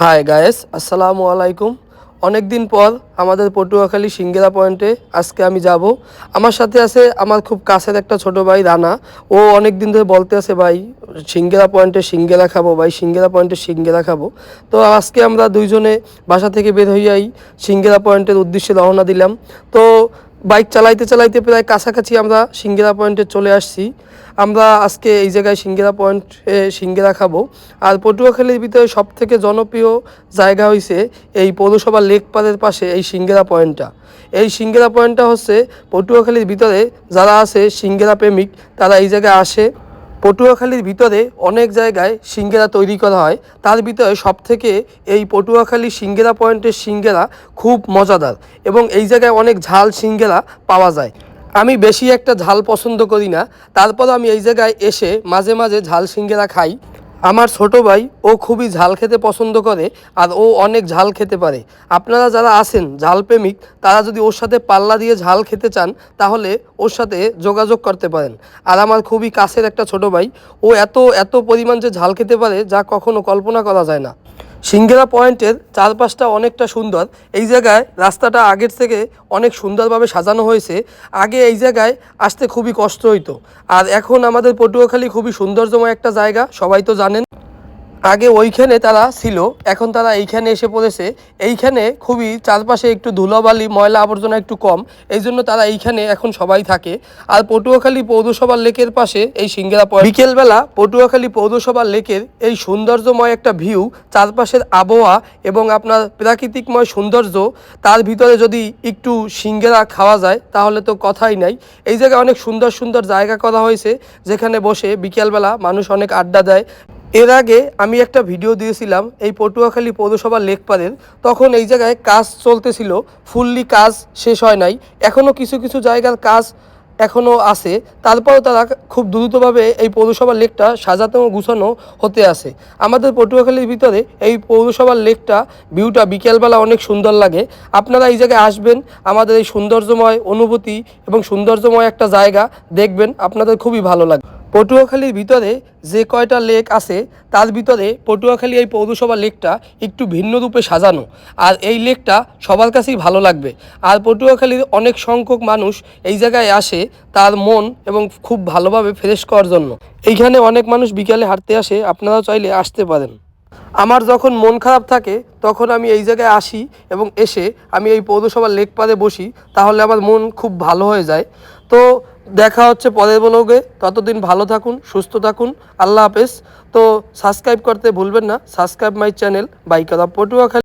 High guys, আসসালামু আলাইকুম। অনেক দিন পর আমাদের পটুয়াখালী সিঙ্গেরা পয়েন্টে আজকে আমি যাব। আমার সাথে আছে আমার খুব কাছের একটা ছোট ভাই রানা। ও অনেক দিন ধরে বলতে আছে, ভাই সিঙ্গেরা পয়েন্টে সিঙ্গেরা খাবো, ভাই সিঙ্গেরা পয়েন্টে সিঙ্গেরা খাবো। তো আজকে আমরা দুইজনে বাসা থেকে বের হইয়াই সিঙ্গেরা পয়েন্টের উদ্দেশ্যে রওনা দিলাম। তো বাইক চালাইতে চালাইতে প্রায় কাছাকাছি আমরা সিঙ্গেরা পয়েন্টে চলে আসছি। আমরা আজকে এই জায়গায় সিঙ্গেরা পয়েন্টে সিঙ্গেরা খাবো। আর পটুয়াখালীর ভিতরে সবথেকে জনপ্রিয় জায়গা হইছে এই পৌরসভা লেক পাড়ের পাশে এই সিঙ্গেরা পয়েন্টটা। এই সিঙ্গেরা পয়েন্টটা হচ্ছে পটুয়াখালীর ভিতরে যারা আছে সিঙ্গেরা প্রেমিক তারা এই জায়গায় আসে। পটুয়াখালীর ভিতরে অনেক জায়গায় সিঙ্গেরা তৈরি করা হয়, তার ভিতরে সবথেকে এই পটুয়াখালী সিঙ্গেরা পয়েন্টের সিঙ্গেরা খুব মজাদার এবং এই জায়গায় অনেক ঝাল সিঙ্গেরা পাওয়া যায়। আমি বেশি একটা ঝাল পছন্দ করি না, তারপর আমি এই জায়গায় এসে মাঝে মাঝে ঝাল সিঙ্গেরা খাই। আমার ছোট ভাই ও খুবই ঝাল খেতে পছন্দ করে আর ও অনেক ঝাল খেতে পারে। আপনারা যারা আছেন ঝাল প্রেমিক তারা যদি ওর সাথে পাল্লা দিয়ে ঝাল খেতে চান তাহলে ওর সাথে যোগাযোগ করতে পারেন। আর আমার খুবই কাছের একটা ছোট ভাই, ও এত এত পরিমাণ যে ঝাল খেতে পারে যা কখনো কল্পনা করা যায় না। সিঙ্গেরা পয়েন্টের চারপাশটা অনেকটা সুন্দর। এই জায়গায় রাস্তাটা আগের থেকে অনেক সুন্দরভাবে সাজানো হয়েছে। আগে এই জায়গায় আসতে খুবই কষ্ট হইতো, আর এখন আমাদের পটুয়াখালী খুবই সৌন্দর্যময় একটা জায়গা, সবাই তো জানেন। আগে ওইখানে তারা ছিল, এখন তারা এইখানে এসে পড়েছে। এইখানে খুবই চারপাশে একটু ধুলোবালি ময়লা আবর্জনা একটু কম, এই জন্য তারা এইখানে এখন সবাই থাকে। আর পটুয়াখালী পৌরসভার লেকের পাশে এই সিঙ্গেরা পয়েন্ট। বিকেলবেলা পটুয়াখালী পৌরসভার লেকের এই সৌন্দর্যময় একটা ভিউ, চারপাশের আবহাওয়া এবং আপনার প্রাকৃতিকময় সৌন্দর্য, তার ভিতরে যদি একটু সিঙ্গেরা খাওয়া যায় তাহলে তো কথাই নাই। এই জায়গায় অনেক সুন্দর সুন্দর জায়গা করা হয়েছে যেখানে বসে বিকেলবেলা মানুষ অনেক আড্ডা দেয়। এর আগে আমি একটা ভিডিও দিয়েছিলাম এই পটুয়াখালী পৌরসভার লেকপাড়ের, তখন এই জায়গায় কাজ চলতেছিল, ফুললি কাজ শেষ হয় নাই, এখনও কিছু কিছু জায়গার কাজ এখনও আছে। তারপরেও তারা খুব দ্রুতভাবে এই পৌরসভার লেকটা সাজানো গুছানো হতে আছে। আমাদের পটুয়াখালীর ভিতরে এই পৌরসভার লেকটা ভিউটা বিকেলবেলা অনেক সুন্দর লাগে। আপনারা এই জায়গায় আসবেন, আমাদের এই সৌন্দর্যময় অনুভূতি এবং সৌন্দর্যময় একটা জায়গা দেখবেন, আপনাদের খুবই ভালো লাগবে। পটুয়াখালীর ভিতরে যে কয়টা লেক আছে তার ভিতরে পটুয়াখালী এই পৌরসভা লেকটা একটু ভিন্ন রূপে সাজানো, আর এই লেকটা সবার কাছেই ভালো লাগবে। আর পটুয়াখালীর অনেক সংখ্যক মানুষ এই জায়গায় আসে তার মন এবং খুব ভালোভাবে ফ্রেশ করার জন্য। এইখানে অনেক মানুষ বিকালে হাঁটতে আসে, আপনারাও চাইলে আসতে পারেন। আমার যখন মন খারাপ থাকে তখন আমি এই জায়গায় আসি এবং এসে আমি এই পৌরসভার লেক পাড়ে বসি, তাহলে আমার মন খুব ভালো হয়ে যায়। তো দেখা হচ্ছে পরের ব্লগে, ততদিন ভালো থাকুন, সুস্থ থাকুন, আল্লাহ হাফেজ। তো সাবস্ক্রাইব করতে ভুলবেন না, subscribe my channel biker of Patuakhali.